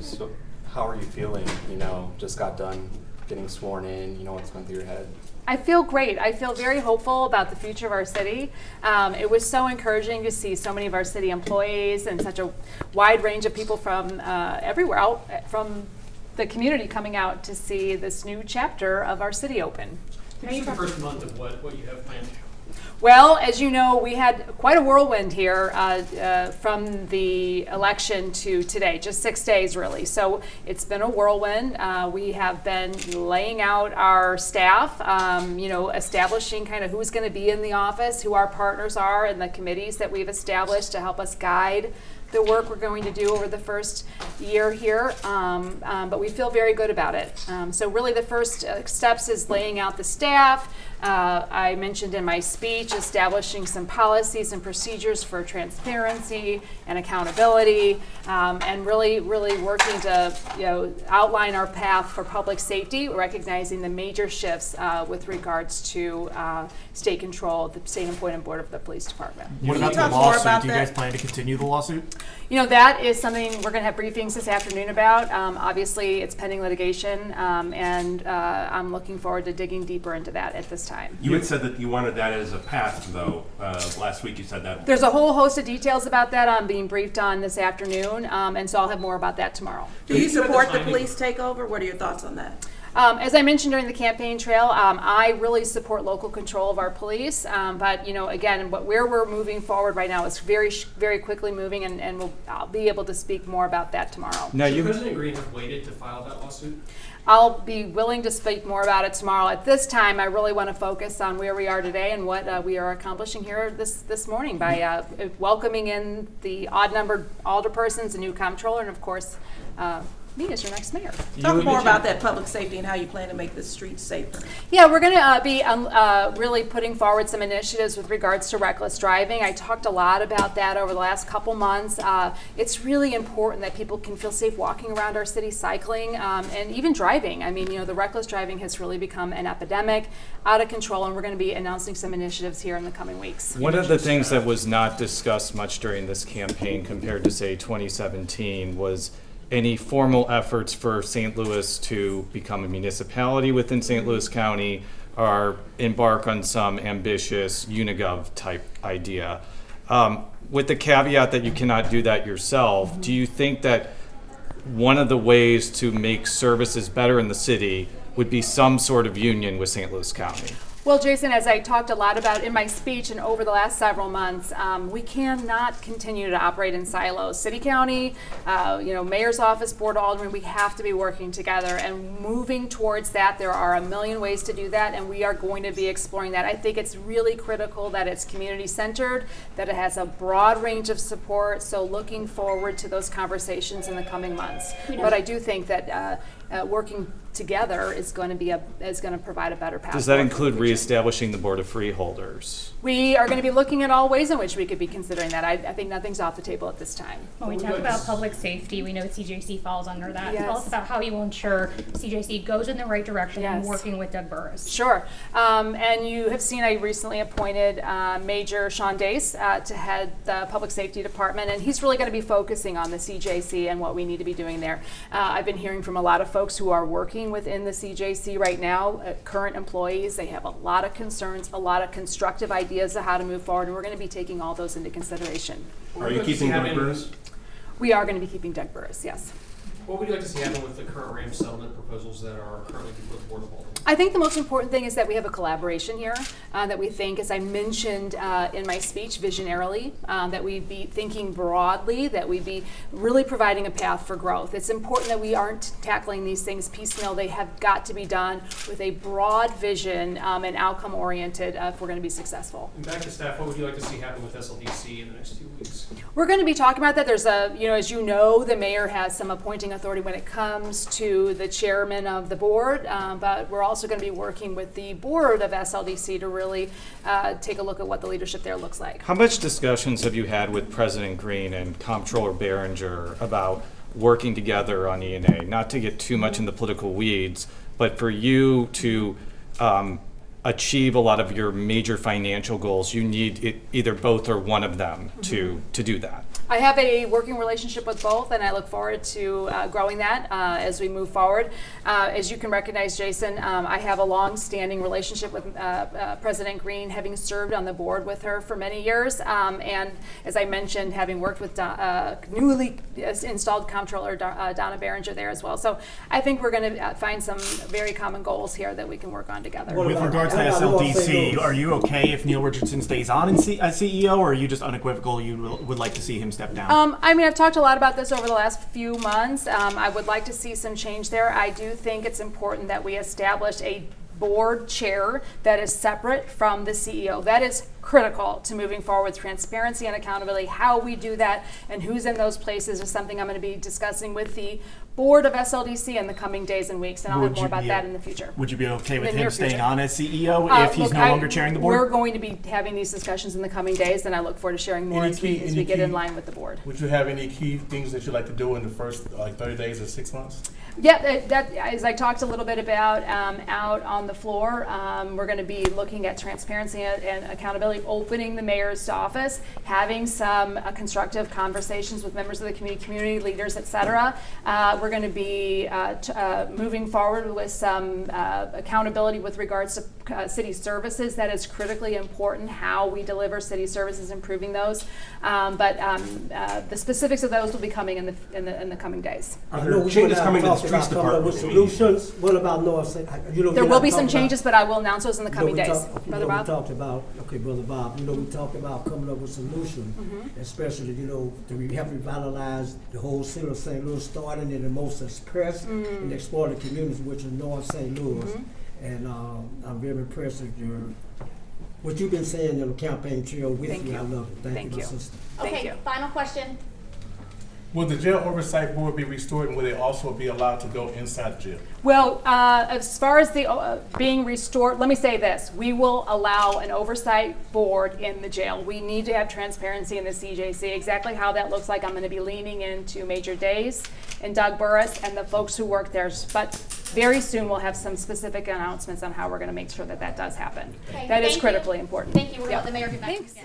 So how are you feeling? Just got done getting sworn in, what's going through your head? I feel great. I feel very hopeful about the future of our city. It was so encouraging to see so many of our city employees and such a wide range of people from everywhere out from the community coming out to see this new chapter of our city open. This is the first month of what you have planned. Well, as you know, we had quite a whirlwind here from the election to today, just 6 days really. So it's been a whirlwind. We have been laying out our staff, establishing kind of who's going to be in the office, who our partners are, and the committees that we've established to help us guide the work we're going to do over the first year here, but we feel very good about it. So really the first steps is laying out the staff. I mentioned in my speech establishing some policies and procedures for transparency and accountability, and really working to outline our path for public safety, recognizing the major shifts with regards to state control, the state appointed board of the police department. What about the lawsuit? Do you guys plan to continue the lawsuit? That is something we're going to have briefings this afternoon about. Obviously, it's pending litigation, and I'm looking forward to digging deeper into that at this time. You had said that you wanted that as a path, though. Last week you said that. There's a whole host of details about that I'm being briefed on this afternoon, and so I'll have more about that tomorrow. Do you support the police takeover? What are your thoughts on that? As I mentioned during the campaign trail, I really support local control of our police. But again, where we're moving forward right now is very, very quickly moving, and I'll be able to speak more about that tomorrow. Now, should President Green have waited to file that lawsuit? I'll be willing to speak more about it tomorrow. At this time, I really want to focus on where we are today and what we are accomplishing here this morning by welcoming in the odd-numbered alderpersons, a new comptroller, and of course, me as your next mayor. Talk more about that public safety and how you plan to make the streets safer. Yeah, we're going to be really putting forward some initiatives with regards to reckless driving. I talked a lot about that over the last couple months. It's really important that people can feel safe walking around our city, cycling, and even driving. I mean, the reckless driving has really become an epidemic, out of control, and we're going to be announcing some initiatives here in the coming weeks. One of the things that was not discussed much during this campaign compared to, say, 2017 was any formal efforts for St. Louis to become a municipality within St. Louis County or embark on some ambitious Unigov type idea. With the caveat that you cannot do that yourself, do you think that one of the ways to make services better in the city would be some sort of union with St. Louis County? Well, Jason, as I talked a lot about in my speech and over the last several months, we cannot continue to operate in silos. City, county, mayor's office, board of aldermen, we have to be working together and moving towards that. There are a million ways to do that, and we are going to be exploring that. I think it's really critical that it's community-centered, that it has a broad range of support, so looking forward to those conversations in the coming months. But I do think that working together is going to provide a better path. Does that include reestablishing the Board of Freeholders? We are going to be looking at all ways in which we could be considering that. I think nothing's off the table at this time. When we talk about public safety, we know CJC falls under that. Yes. Tell us about how you will ensure CJC goes in the right direction Yes. and working with Doug Burris. Sure. And you have seen I recently appointed Major Sean Dace to head the Public Safety Department, and he's really going to be focusing on the CJC and what we need to be doing there. I've been hearing from a lot of folks who are working within the CJC right now, current employees. They have a lot of concerns, a lot of constructive ideas of how to move forward, and we're going to be taking all those into consideration. Are you keeping Doug Burris? We are going to be keeping Doug Burris, yes. What would you like to see happen with the current RAM settlement proposals that are currently before the Board of Aldermen? I think the most important thing is that we have a collaboration here, that we think, as I mentioned in my speech, visionarily, that we be thinking broadly, that we be really providing a path for growth. It's important that we aren't tackling these things piecemeal. They have got to be done with a broad vision and outcome-oriented if we're going to be successful. And back to staff, what would you like to see happen with SLDC in the next 2 weeks? We're going to be talking about that. There's as you know, the mayor has some appointing authority when it comes to the chairman of the board, but we're also going to be working with the board of SLDC to really take a look at what the leadership there looks like. How much discussions have you had with President Green and Comptroller Behringer about working together on E&A? Not to get too much in the political weeds, but for you to achieve a lot of your major financial goals, you need either both or one of them to do that. I have a working relationship with both, and I look forward to growing that as we move forward. As you can recognize, Jason, I have a long-standing relationship with President Green, having served on the board with her for many years, and as I mentioned, having worked with newly installed Comptroller Donna Behringer there as well. So I think we're going to find some very common goals here that we can work on together. With regards to SLDC, are you okay if Neil Richardson stays on as CEO, or are you just unequivocal you would like to see him step down? I mean, I've talked a lot about this over the last few months. I would like to see some change there. I do think it's important that we establish a board chair that is separate from the CEO. That is critical to moving forward with transparency and accountability. How we do that and who's in those places is something I'm going to be discussing with the board of SLDC in the coming days and weeks, and I'll have more about that in the future. Would you be okay with In the near him staying future. on as CEO if he's no longer chairing the board? We're going to be having these discussions in the coming days, and I look forward to sharing more as we get in line with the board. Would you have any key things that you'd like to do in the first 30 days or 6 months? Yeah, that as I talked a little bit about out on the floor, we're going to be looking at transparency and accountability, opening the mayor's office, having some constructive conversations with members of the community leaders, et cetera. We're going to be moving forward with some accountability with regards to city services. That is critically important, how we deliver city services, improving those. But the specifics of those will be coming in the coming days. Are there changes coming to the streets department? With solutions. What about North St.? There will be some changes, but I will announce those in the coming days. Brother Bob? We talked about, Brother Bob, we talked about coming up with solutions, especially, to help revitalize the whole city of St. Louis, starting in the most expressed and exploited communities, which is North St. Louis. And I'm very impressed with what you've been saying in the campaign trail with Thank you. you. I love it. Thank you, my you. sister. Thank Okay, you. final question. Will the jail oversight board be restored, and will they also be allowed to go inside the jail? Well, as far as the being restored, let me say this. We will allow an oversight board in the jail. We need to have transparency in the CJC. Exactly how that looks like, I'm going to be leaning into Major Days and Doug Burris and the folks who work there. But very soon we'll have some specific announcements on how we're going to make sure that that does happen. Okay, That is thank you. critically important. Thank you. We're Yeah. about the mayor be back. Thanks. Again.